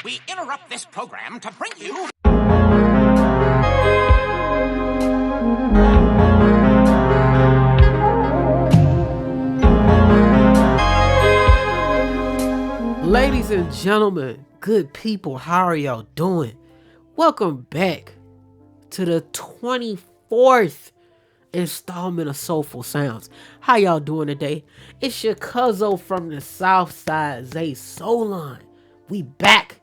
We interrupt this program to bring you... Ladies and gentlemen, good people, how are y'all doing? Welcome back to the 24th installment of Soulful Sounds. How y'all doing today? It's your cuzzo from the South Side, Zay Solon. We back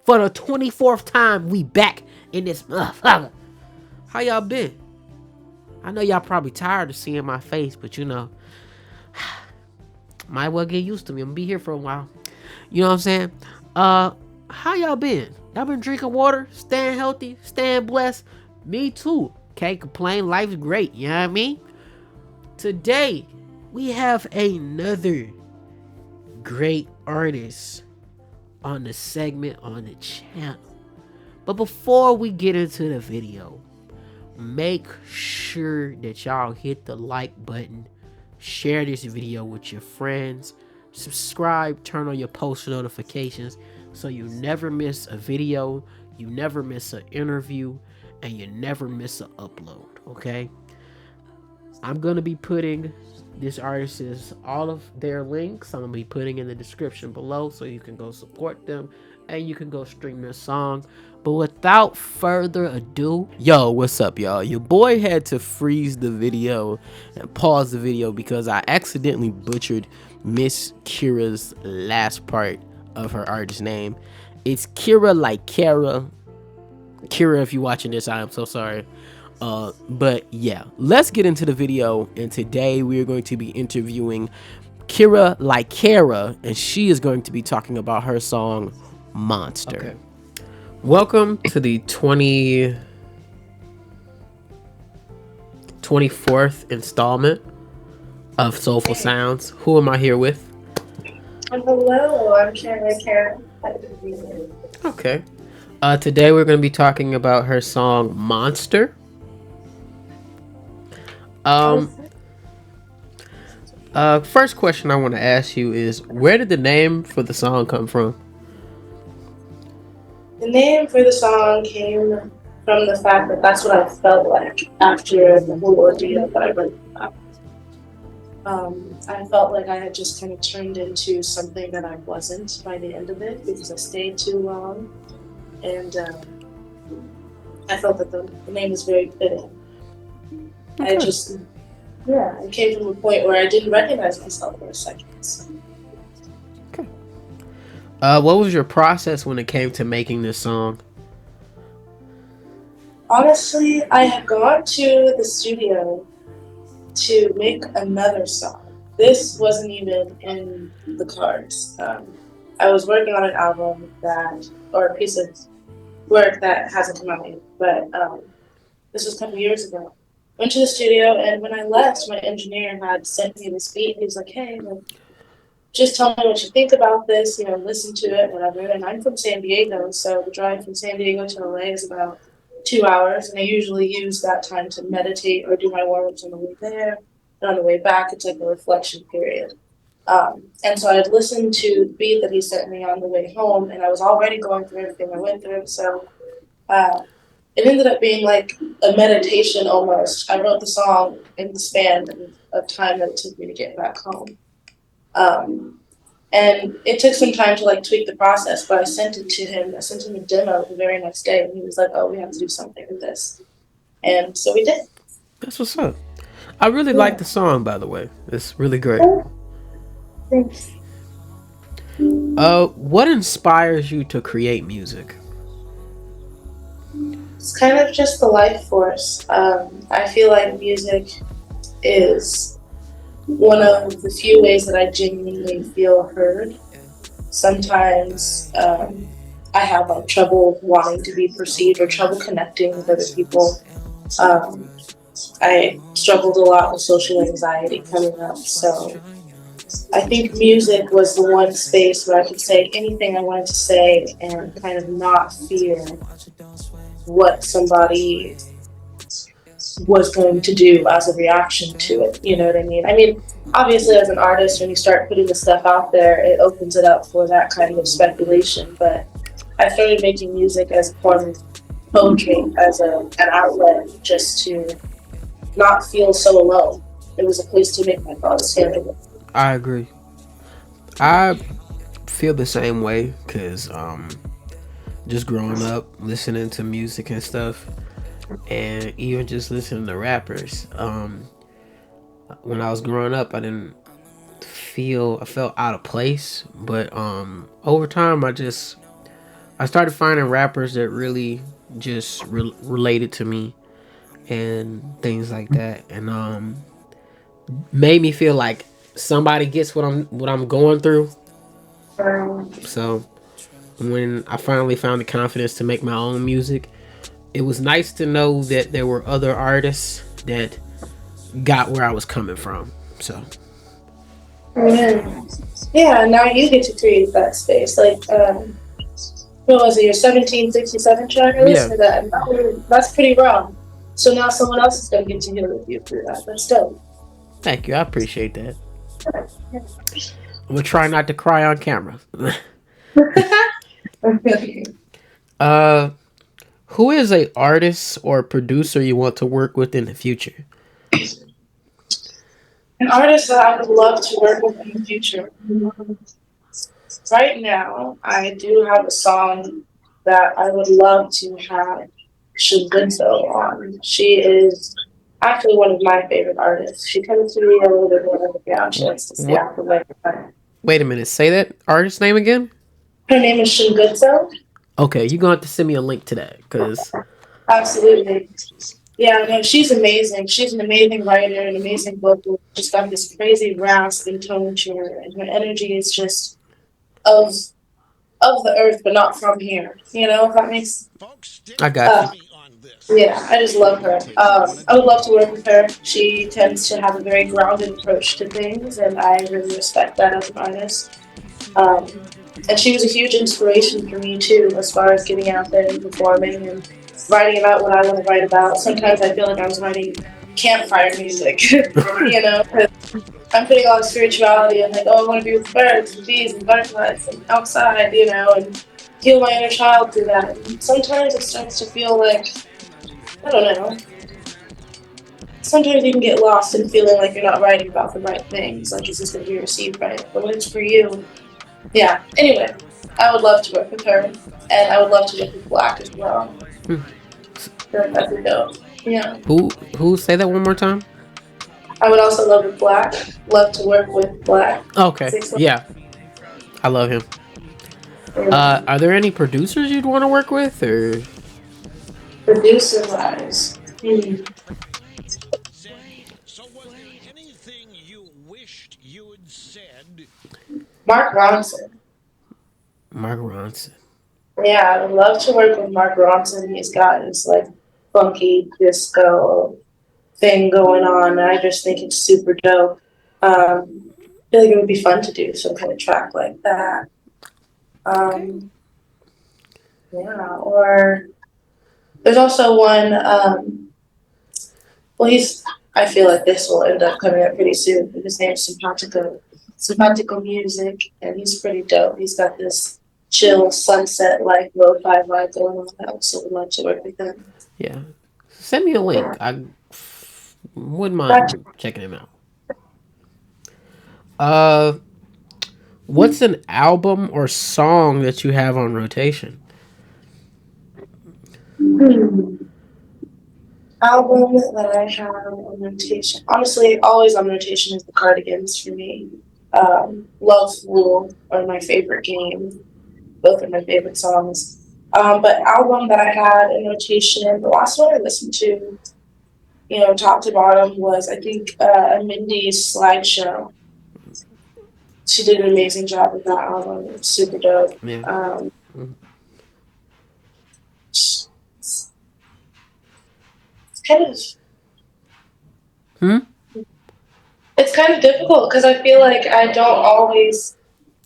for the 24th time. We back in this motherfucker. How y'all been? I know y'all probably tired of seeing my face, but you know, might well get used to me. I'm gonna be here for a while. You know what I'm saying? How y'all been? Y'all been drinking water, staying healthy, staying blessed? Me too. Can't complain. Life's great. You know what I mean? Today, we have another great artist on the segment on the channel. But before we get into the video, make sure that y'all hit the like button, share this video with your friends, subscribe, turn on your post notifications so you never miss a video, you never miss an interview, and you never miss an upload, okay? I'm gonna be putting this artist's all of their links, I'm gonna be putting in the description below so you can go support them and you can go stream their song. But without further ado, yo, what's up, y'all? Your boy had to freeze the video and pause the video because I accidentally butchered Miss Kyra's last part of her artist name. It's Kyralaikara. Kyra, if you're watching this, I am so sorry. But yeah, let's get into the video. And today we are going to be interviewing Kyralaikara, and she is going to be talking about her song Monster. Okay. Welcome to the 24th installment of Soulful Sounds. Who am I here with? Hello, I'm Kyralaikara. Okay. Today we're going to be talking about her song Monster. First question I want to ask you is, where did the name for the song come from? The name for the song came from the fact that that's what I felt like after the whole ordeal that I went through. I felt like I had just kind of turned into something that I wasn't by the end of it because I stayed too long. And I felt that the name was very fitting. Okay. I came from a point where I didn't recognize myself for a second. So. Okay. What was your process when it came to making this song? Honestly, I had gone to the studio to make another song. This wasn't even in the cards. I was working on an album or a piece of work that hasn't come out yet, but this was a couple years ago. Went to the studio, and when I left, my engineer had sent me this beat. He was like, hey, just tell me what you think about this, listen to it, whatever. And I'm from San Diego, so the drive from San Diego to LA is about 2 hours, and I usually use that time to meditate or do my warm-ups on the way there. And on the way back, it's like a reflection period. And so I'd listened to the beat that he sent me on the way home, and I was already going through everything I went through, so it ended up being like a meditation almost. I wrote the song in the span of time that it took me to get back home. And it took some time to tweak the process, but I sent it to him. I sent him a demo the very next day, and he was like, oh, we have to do something with this. And so we did. That's what's up. I really like the song, by the way. It's really great. Thanks. What inspires you to create music? It's kind of just the life force. I feel like music is one of the few ways that I genuinely feel heard. Sometimes I have trouble wanting to be perceived or trouble connecting with other people. I struggled a lot with social anxiety coming up, so I think music was the one space where I could say anything I wanted to say and kind of not fear what somebody was going to do as a reaction to it. You know what I mean? I mean, obviously, as an artist, when you start putting the stuff out there, it opens it up for that kind of speculation. But I started making music as a form of poetry, as an outlet, just to not feel so alone. It was a place to make my thoughts tangible. I agree. I feel the same way because just growing up listening to music and stuff, and even just listening to rappers. When I was growing up, I felt out of place, but over time, I started finding rappers that really just related to me and things like that, and made me feel like somebody gets what I'm going through. So when I finally found the confidence to make my own music, it was nice to know that there were other artists that got where I was coming from. So Yeah, yeah. Now you get to create that space. Like, what was it? Your 1767 track? I yeah, listened to that. That's pretty raw. So now someone else is gonna get to hear with you through that. That's dope. thank you. I appreciate that. I'm gonna try not to cry on camera. uh, who is a artist or producer you want to work with in the future? An artist that I would love to work with in the future. Right now, I do have a song that I would love to have Shingunso on. She is actually one of my favorite artists. She tends to be a little bit more underground. She likes to stay What? out the way. Wait a minute. Say that artist name again. Her name is Shingunso. Okay, you're gonna have to send me a link to that because Absolutely. Yeah, no, she's amazing. She's an amazing writer, an amazing vocalist. She's got this crazy rasp and tone to her, and her energy is just of of the earth, but not from here. You know, if that makes. I got you. Uh, yeah, I just love her. I would love to work with her. She tends to have a very grounded approach to things, and I really respect that as an artist. Um, and she was a huge inspiration for me too, as far as getting out there and performing and writing about what I want to write about. Sometimes I feel like I was writing campfire music, you know, 'cause I'm putting all the spirituality and like, oh, I want to be with birds and bees and butterflies and outside, you know, and heal my inner child through that. And sometimes it starts to feel like, I don't know, sometimes you can get lost in feeling like you're not writing about the right things, like is this going to be received right? But when it's for you, yeah. Anyway, I would love to work with her, and I would love to work with Black as well. Hmm. That'd be dope. Yeah. Who say that one more time? I would also love with Black. Love to work with Black. Okay. Yeah, I love him. Are there any producers you'd want to work with, or Producer wise. Mark Ronson. Mark Ronson? Yeah, I would love to work with Mark Ronson. He's got this like funky disco thing going on, and I just think it's super dope. I feel like it would be fun to do some kind of track like that. Yeah, or there's also one. Well, I feel like this will end up coming up pretty soon. His name's Simpatico Music, and he's pretty dope. He's got this chill sunset like lo-fi vibe going on. I also would like to work with him. Yeah, send me a link. I wouldn't mind checking him out. What's an album or song that you have on rotation? Album that I have on rotation. Honestly, always on rotation is the Cardigans for me. Love Fool are my favorite game. Both are my favorite songs. But album that I had in rotation, the last one I listened to, you know, top to bottom was I think Mindy's Slideshow. She did an amazing job with that album. It was super dope. Yeah. It's kind of Hmm. it's kind of difficult because I feel like I don't always,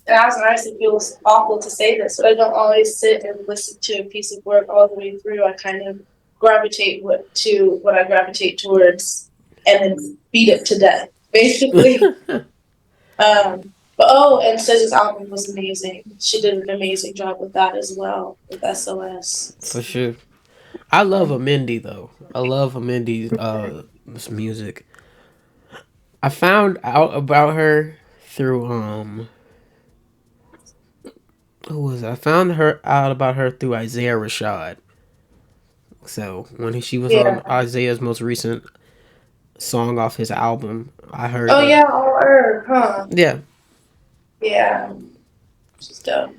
and as an artist, it feels awful to say this, but I don't always sit and listen to a piece of work all the way through. I kind of gravitate to what I gravitate towards, and then beat it to death, basically. And SZA's album was amazing. She did an amazing job with that as well, with SOS. For sure. I love Amendi though. I love Amendi's music. I found out about her through who was it? I found her out about her through Isaiah Rashad. So when she was on Isaiah's most recent song off his album, I heard. Oh yeah, all her, huh? Yeah. Yeah, she's dope.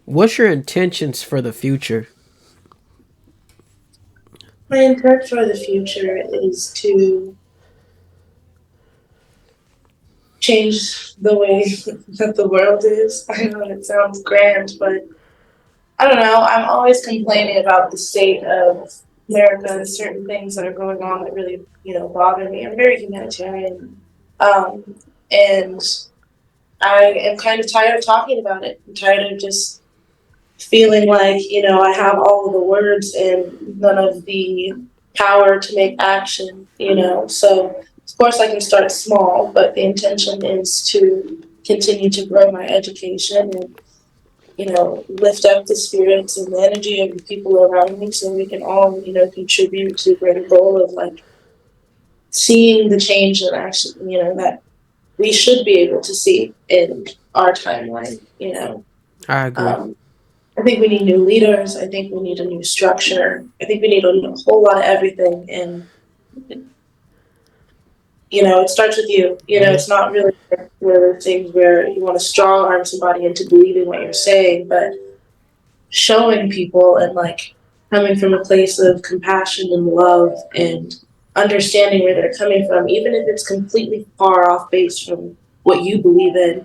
What's your intentions for the future? My intent for the future is to change the way that the world is. I know it sounds grand, but I don't know. I'm always complaining about the state of America and certain things that are going on that really, bother me. I'm very humanitarian. And I am kind of tired of talking about it. I'm tired of just feeling like, I have all of the words and none of the power to make action, So, of course, I can start small, but the intention is to continue to grow my education and, lift up the spirits and the energy of the people around me so we can all, contribute to the greater goal of, like, seeing the change that actually, that we should be able to see in our timeline, I agree. I think we need new leaders. I think we need a new structure. I think we need a whole lot of everything. And, it starts with you. It's not really one of the things where you want to strong arm somebody into believing what you're saying, but showing people and, like, coming from a place of compassion and love and understanding where they're coming from, even if it's completely far off base from what you believe in,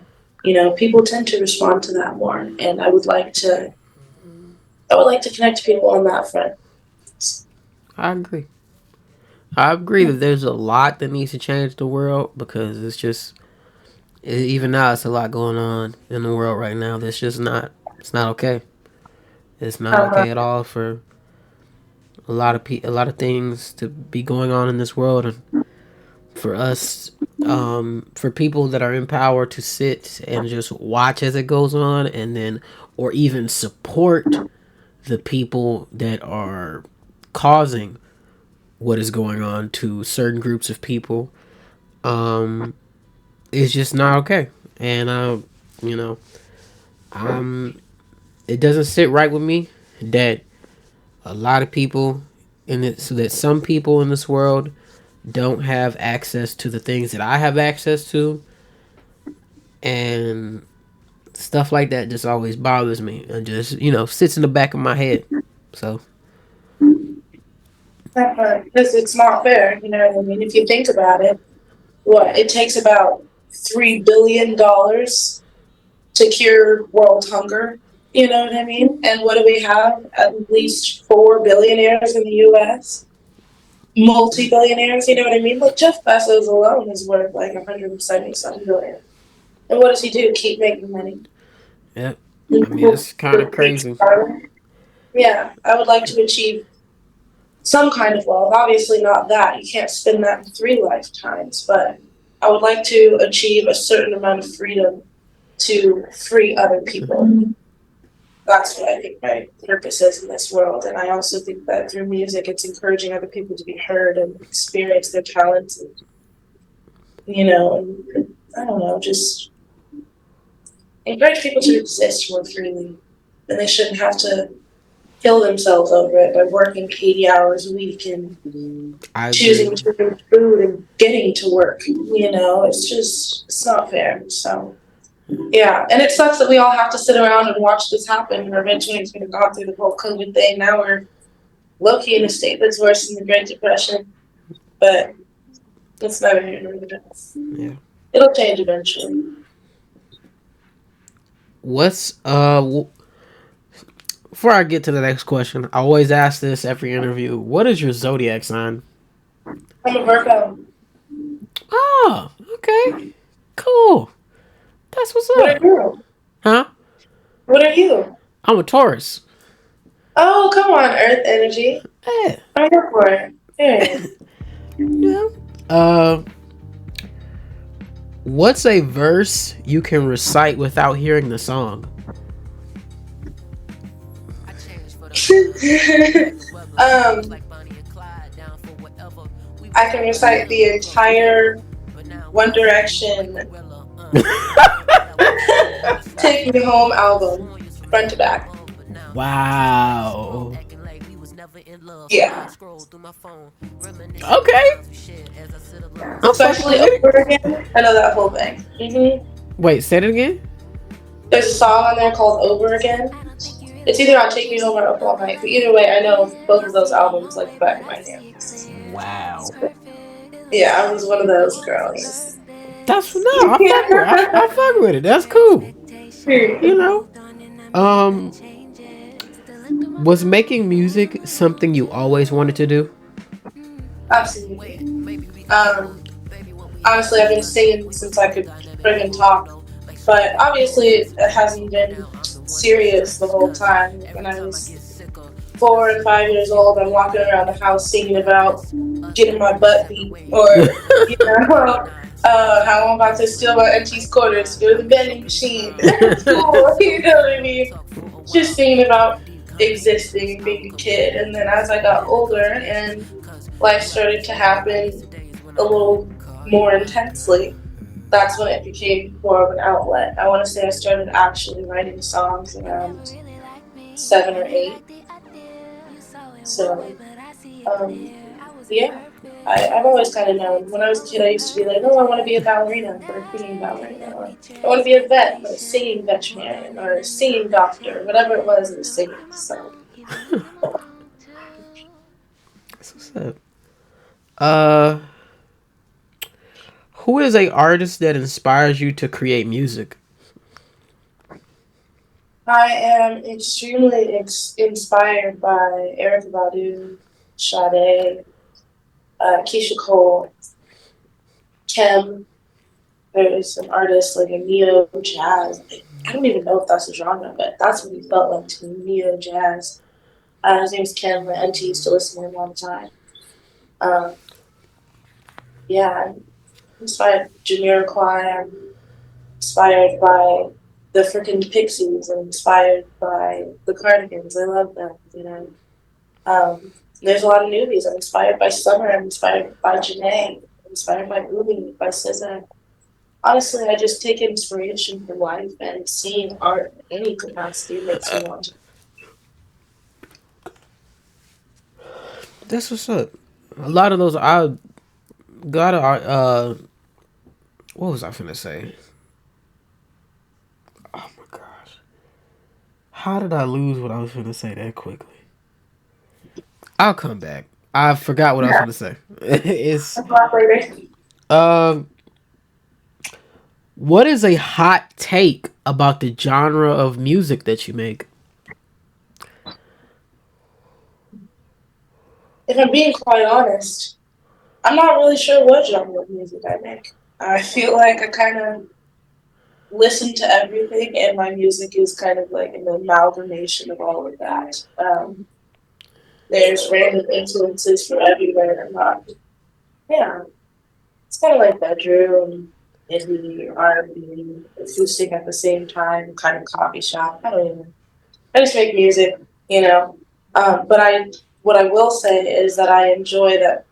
people tend to respond to that more. And I would like to connect people on that front. I agree. I agree that there's a lot that needs to change the world because it's just even now it's a lot going on in the world right now. That's just not. It's not okay. It's not okay at all for a lot of things to be going on in this world, and for us, for people that are in power to sit and just watch as it goes on, and then or even support the people that are causing what is going on to certain groups of people, is just not okay. And you know, it doesn't sit right with me that a lot of people in it, so that some people in this world don't have access to the things that I have access to, and stuff like that just always bothers me and just sits in the back of my head. So Because it's not fair, what I mean? If you think about it, it takes about $3 billion to cure world hunger. You know what I mean? And what do we have? At least 4 billionaires in the U.S. Multi-billionaires. You know what I mean? Like Jeff Bezos alone is worth like 170-something billion. And what does he do? Keep making money. yeah, I mean it's kind of crazy. Yeah, I would like to achieve some kind of wealth. Obviously not that. You can't spend that in 3 lifetimes, but I would like to achieve a certain amount of freedom to free other people. That's what I think my purpose is in this world. And I also think that through music, it's encouraging other people to be heard and experience their talents. And, and I don't know, just encourage people to exist more freely. And they shouldn't have to kill themselves over it by working 80 hours a week and choosing to eat food and getting to work. It's not fair. So, yeah. And it sucks that we all have to sit around and watch this happen. And eventually it's going to go through the whole COVID thing. Now we're low-key in a state that's worse than the Great Depression. But it's never here nor there. Yeah. It'll change eventually. What's before I get to the next question, I always ask this every interview. What is your zodiac sign? I'm a Virgo. Oh, okay. Cool. That's what's What are up. you? Huh? What are you? I'm a Taurus. Oh, come on, Earth energy. Yeah. I'm here for it. Period. Yeah. Uh, what's a verse you can recite without hearing the song? um, I can recite the entire One Direction Take Me Home album, front to back. Wow. Yeah. Okay. I'm fucking Especially with it. Over Again. I know that whole thing. Wait, say it again. There's a song on there called Over Again. It's either on Take Me Home or Up All Night. But either way, I know both of those albums like the back of my hand. Wow. Yeah, I was one of those girls. That's no. I fuck with. I fuck with it. That's cool. You know. Um. Was making music something you always wanted to do? Absolutely. Honestly, I've been singing since I could friggin' talk. But obviously, it hasn't been serious the whole time. When I was 4 and 5 years old, I'm walking around the house singing about getting my butt beat, or you know, how I'm about to steal my auntie's quarters, go to the vending machine at school. You know what I mean? Just singing about existing, being a kid. And then as I got older and life started to happen a little more intensely, that's when it became more of an outlet. I want to say I started actually writing songs around 7 or 8. So, yeah, I've always kind of known. When I was a kid, I used to be like, oh, I want to be a ballerina, or a singing ballerina, or I want to be a vet, or a singing veterinarian, or a singing doctor, whatever it was singing. So, That's what's up. Uh, who is a artist that inspires you to create music? I am extremely inspired by Erica Badu, Sade, Keisha Cole, Kim. There's an artist like a neo jazz. I don't even know if that's a genre, but that's what he felt like to me, neo jazz. His name's Kim. My auntie used to listen to him all the time. Um, yeah, I'm inspired Jamiroquai. I'm inspired by the freaking Pixies. I'm inspired by the Cardigans. I love them, you know. There's a lot of newbies. I'm inspired by Summer. I'm inspired by Janae. I'm inspired by Umi, by SZA. Honestly, I just take inspiration from life, and seeing art in any capacity makes me want to. That's what's up. A lot of those I got. What was I finna say? Oh my gosh! How did I lose what I was finna say that quickly? I'll come back. I forgot what I was Yeah, finna say. It's I'll talk later. um. What is a hot take about the genre of music that you make? If I'm being quite honest, I'm not really sure what genre of music I make. I feel like I kind of listen to everything, and my music is kind of like an amalgamation of all of that. There's random influences from everywhere. Yeah, it's kind of like bedroom, indie, R&B, acoustic at the same time, kind of coffee shop. I don't even. I just make music, you know. But what I will say is that I enjoy that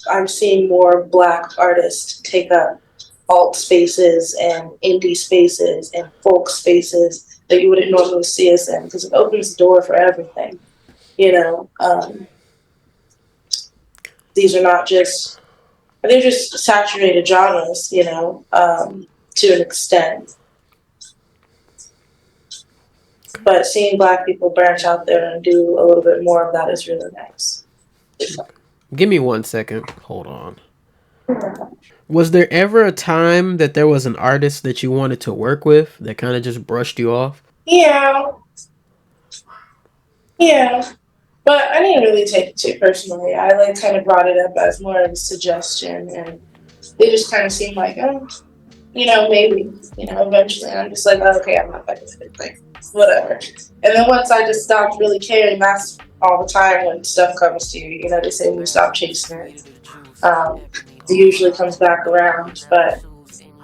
I'm seeing more Black artists take up alt spaces and indie spaces and folk spaces that you wouldn't normally see us in, because it opens the door for everything. You know, these are not just they're just saturated genres. You know, to an extent. But seeing Black people branch out there and do a little bit more of that is really nice. Give me 1 second. Hold on. Was there ever a time that there was an artist that you wanted to work with that kind of just brushed you off? Yeah, yeah. But I didn't really take it too personally. I kind of brought it up as more of a suggestion, and they just kind of seemed like, oh, maybe, eventually. And I'm just like, oh, okay, I'm not fucking with it. Like, whatever. And then once I just stopped really caring, that's all the time when stuff comes to you. They say when you stop chasing it, it usually comes back around. But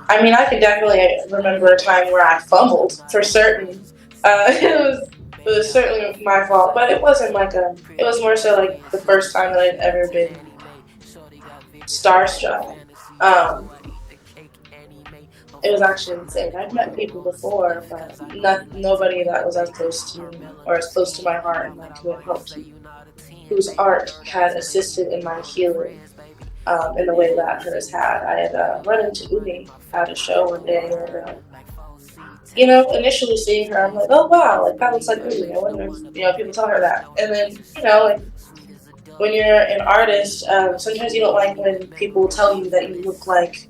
I mean, I can definitely remember a time where I fumbled for certain. It was certainly my fault, but it wasn't like it was more so like the first time that I'd ever been starstruck. Um, it was actually insane. I've met people before, but nobody that was as close to me or as close to my heart and like who had helped me, whose art had assisted in my healing in the way that hers had. I had run into Umi at a show one day, and initially seeing her, I'm like, oh wow, like that looks like Umi. I wonder if people tell her that, and then like when you're an artist, sometimes you don't like when people tell you that you look like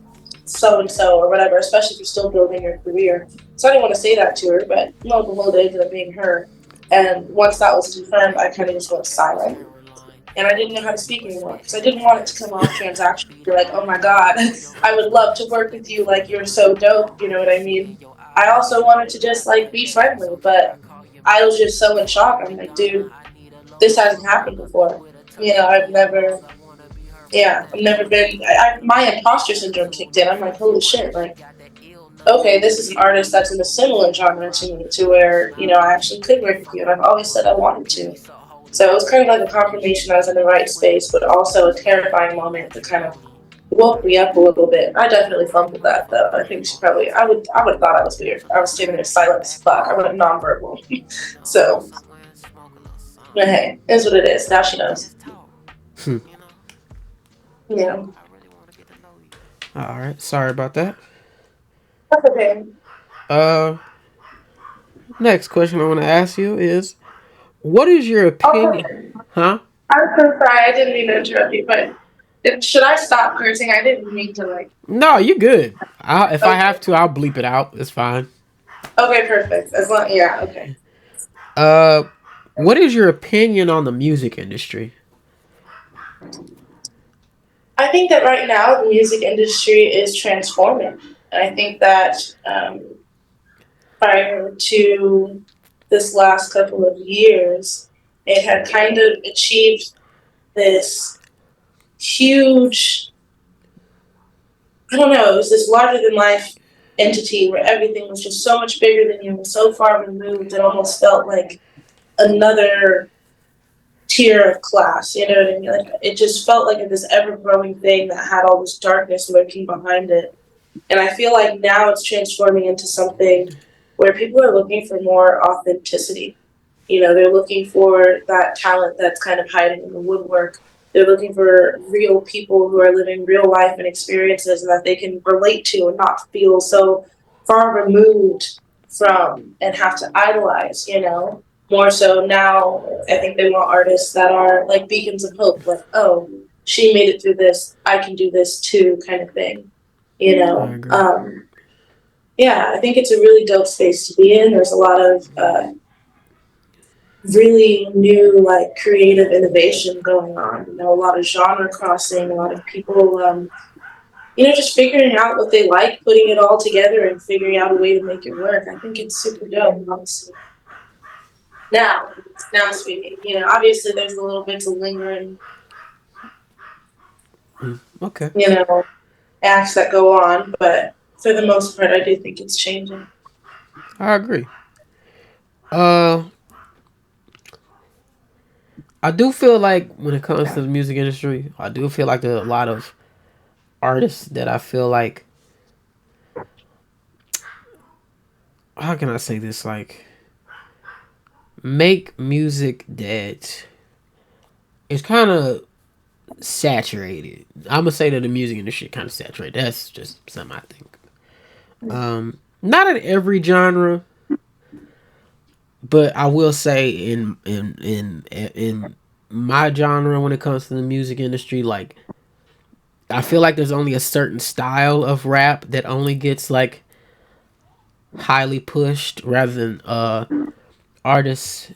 so and so or whatever, especially if you're still building your career. So I didn't want to say that to her, but lo and behold, it ended up being her. And once that was confirmed, I kind of just went silent. And I didn't know how to speak anymore because I didn't want it to come off transactional. You're like, oh my God, I would love to work with you. Like, you're so dope. You know what I mean? I also wanted to just like be friendly, but I was just so in shock. I'm like, dude, this hasn't happened before. I've never been. My imposter syndrome kicked in. I'm like, holy shit! Like, okay, this is an artist that's in a similar genre to me, to where I actually could work with you, and I've always said I wanted to. So it was kind of like a confirmation I was in the right space, but also a terrifying moment that kind of woke me up a little bit. I definitely fumbled that though. I think she probably. I would have thought I was weird. I was standing there silent as fuck. I went nonverbal. So, but hey, it is what it is. Now she knows. Yeah. All right. Sorry about that. That's okay. Uh, next question I want to ask you is, what is your opinion? Okay. Huh? I'm so sorry. I didn't mean to interrupt you, but should I stop cursing? I didn't mean to like. No, you're good. If I Okay. have to, I'll bleep it out. It's fine. Okay, perfect. As long, yeah, okay. Uh, what is your opinion on the music industry? I think that right now the music industry is transforming. And I think that prior to this last couple of years, it had kind of achieved this huge, I don't know, it was this larger than life entity where everything was just so much bigger than you and so far removed, it almost felt like another tier of class. You know what I mean? Like, it just felt like this ever growing thing that had all this darkness lurking behind it. And I feel like now it's transforming into something where people are looking for more authenticity. They're looking for that talent that's kind of hiding in the woodwork. They're looking for real people who are living real life and experiences that they can relate to and not feel so far removed from and have to idolize. More so now, I think they want artists that are like beacons of hope, like, oh, she made it through this, I can do this too, kind of thing. I agree. Yeah, I think it's a really dope space to be in. There's a lot of really new, like, creative innovation going on. A lot of genre crossing, a lot of people, just figuring out what they like, putting it all together, and figuring out a way to make it work. I think it's super dope, honestly. Now speaking, obviously there's a little bit of lingering, Okay. acts that go on, but for the most part, I do think it's changing. I agree. Uh, I do feel like when it comes to the music industry, I do feel like there's a lot of artists that I feel like, how can I say this? Like, make music that is kind of saturated. I'm gonna say that the music industry kind of saturated. That's just something I think. Not in every genre, but I will say in my genre when it comes to the music industry, like, I feel like there's only a certain style of rap that only gets like highly pushed rather than artists,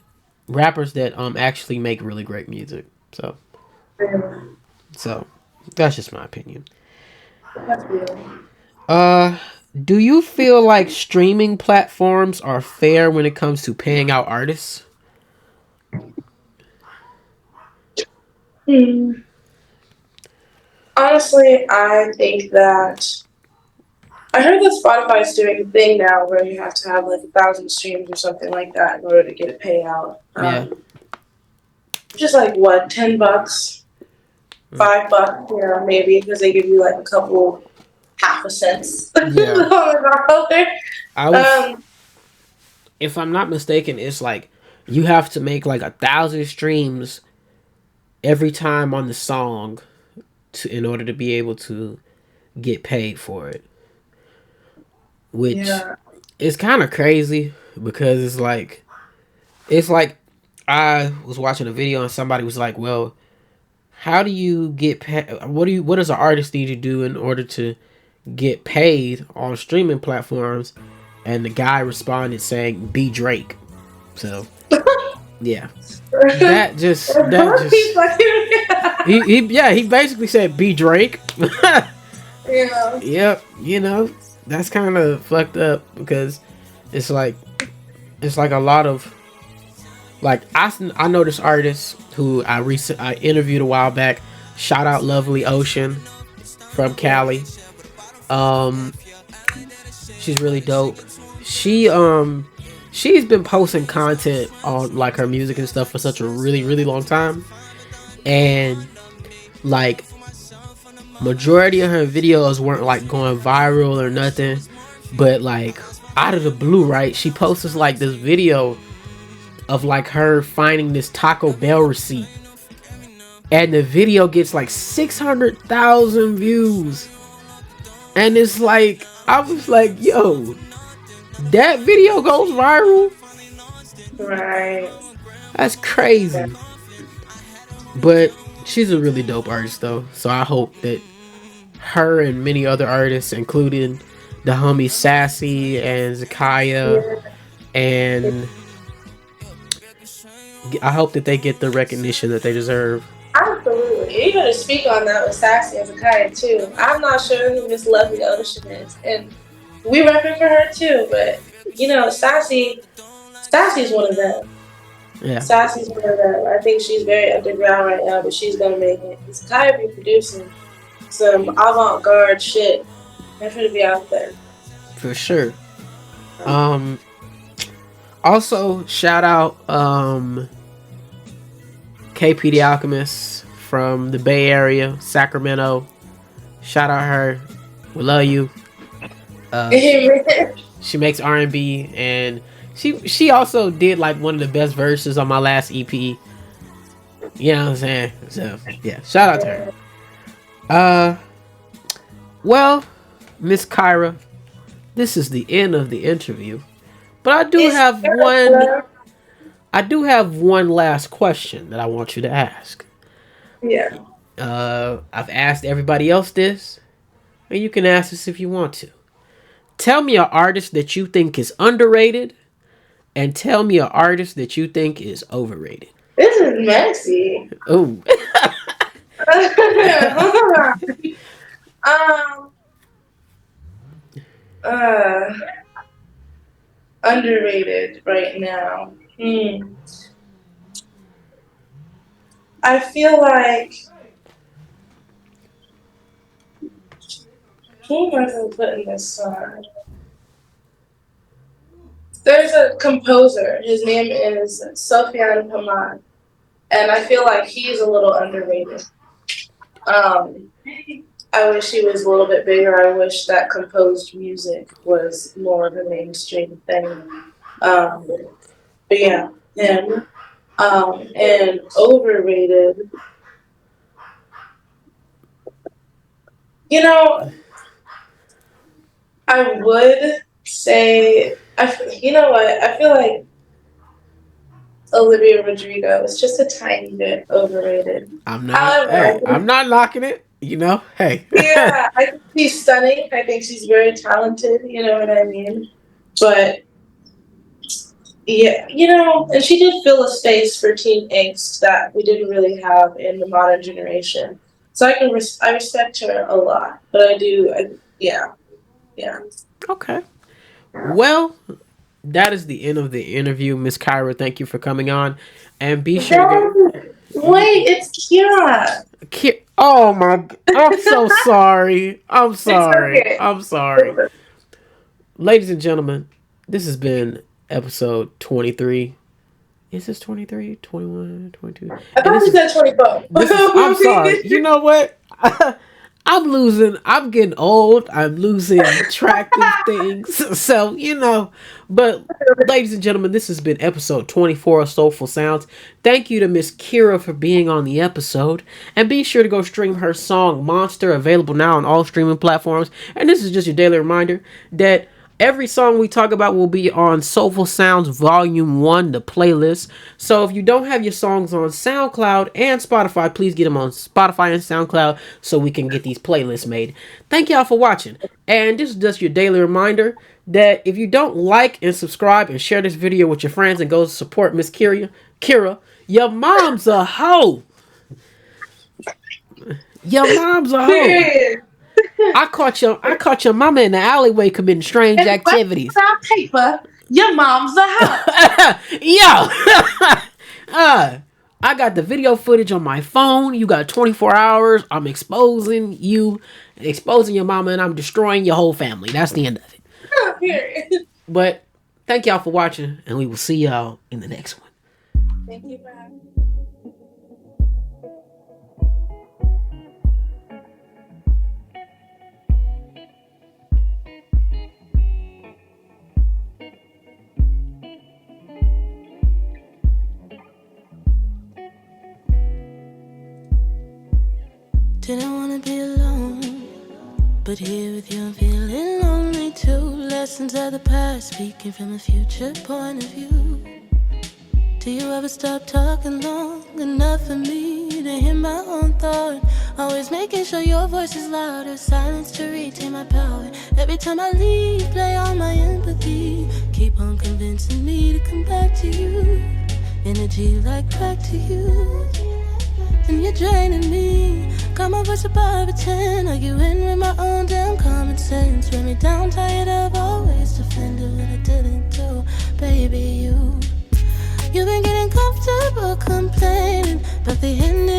rappers that actually make really great music. So that's just my opinion. That's real. Uh Do you feel like streaming platforms are fair when it comes to paying out artists? Hmm. Honestly, I think that I heard that Spotify is doing a thing now where you have to have like 1,000 streams or something like that in order to get a payout. Yeah. Just like what, $10, Mm. $5, maybe because they give you like a couple half a cents on Yeah. the dollar. I was, Um, if I'm not mistaken, it's like you have to make like 1,000 streams every time on the song in order to be able to get paid for it, which yeah. is kind of crazy because it's like I was watching a video and somebody was like, "Well, how do you get paid? What does an artist need to do in order to get paid on streaming platforms?" And the guy responded saying, "Be Drake." So yeah, that just he basically said, "Be Drake." Yeah. Yep, that's kind of fucked up because it's like a lot of like I know this artist who I interviewed a while back. Shout out Lovely Ocean from Cali. Um, she's really dope. She's been posting content on like her music and stuff for such a really long time, and like majority of her videos weren't like going viral or nothing, but like out of the blue, right? She posts like this video of like her finding this Taco Bell receipt, and the video gets like 600,000 views, and it's like I was like, yo, that video goes viral. Right. That's Yeah. crazy. But she's a really dope artist though, so I hope that her and many other artists, including the homie Sassy and Zakaya, Yeah. and I hope that they get the recognition that they deserve. Absolutely. You're gonna speak on that with Sassy and Zakaya too. I'm not sure who Miss Lovely Ocean is, and we repping for her too. But Sassy's one of them. Yeah, Sassy's one of them. I think she's very underground right now, but she's gonna make it. Zakaya be producing some avant-garde shit. That's gonna be out there. for sure. Um, Also shout out KP the Alchemist from the Bay Area, Sacramento. Shout out her. We love you. Uh, she makes R&B, and she also did like one of the best verses on my last EP. You know what I'm saying? So yeah, shout out to her. Uh, well, Miss Kyra, this is the end of the interview, but I do have one last question that I want you to ask. Yeah. I've asked everybody else this, and you can ask this if you want to. Tell me an artist that you think is underrated, and tell me an artist that you think is overrated. This is messy. Oh, um, uh, underrated right now. I feel like who am I gonna put in this song? There's a composer. His name is Sofian Pamad, and I feel like he's a little underrated. Um, I wish he was a little bit bigger. I wish that composed music was more of a mainstream thing. But yeah, him. And overrated. You know, I would say, you know what? I feel like Olivia Rodrigo is just a tiny bit overrated. However, I'm not knocking it. Hey. yeah, I think she's stunning. I think she's very talented. You know what I mean? But yeah, and she did fill a space for teen angst that we didn't really have in the modern generation. So I respect her a lot, but yeah, Yeah. Okay. Well, that is the end of the interview, Miss Kyra. Thank you for coming on, and be sure to Wait, it's Kira. Oh my! I'm so sorry. I'm It's sorry. okay. I'm sorry. Ladies and gentlemen, this has been episode 23. Is this 23, 21, 22? I thought you said 24. I'm sorry. You know what? I'm losing. I'm getting old. I'm losing track of things. So, but ladies and gentlemen, this has been episode 24 of Soulful Sounds. Thank you to Miss Kyra for being on the episode. And be sure to go stream her song Monster, available now on all streaming platforms. And this is just your daily reminder that every song we talk about will be on Soulful Sounds Volume 1, the playlist. So if you don't have your songs on SoundCloud and Spotify, please get them on Spotify and SoundCloud so we can get these playlists made. Thank y'all for watching. And this is just your daily reminder that if you don't like and subscribe and share this video with your friends and go support Miss Kyra, your mom's a hoe. Your mom's a hoe. I caught your mama in the alleyway committing strange activities. Paper, your mom's a hoe. Yo, I got the video footage on my phone. You got 24 hours. I'm exposing you, exposing your mama, and I'm destroying your whole family. That's the end of it. But thank y'all for watching, and we will see y'all in the next one. Thank you for having me. Didn't wanna be alone, but here with you I'm feeling lonely too. Lessons of the past, speaking from a future point of view. Do you ever stop talking long enough for me to hear my own thought? Always making sure your voice is louder, silence to retain my power. Every time I leave, play on my empathy. Keep on convincing me to come back to you. Energy like back to you. And you're draining me. Got my voice above a 10. Arguing with my own damn common sense. Wear me down, tired of always defending what I didn't do. Baby, you've been getting comfortable complaining about the ending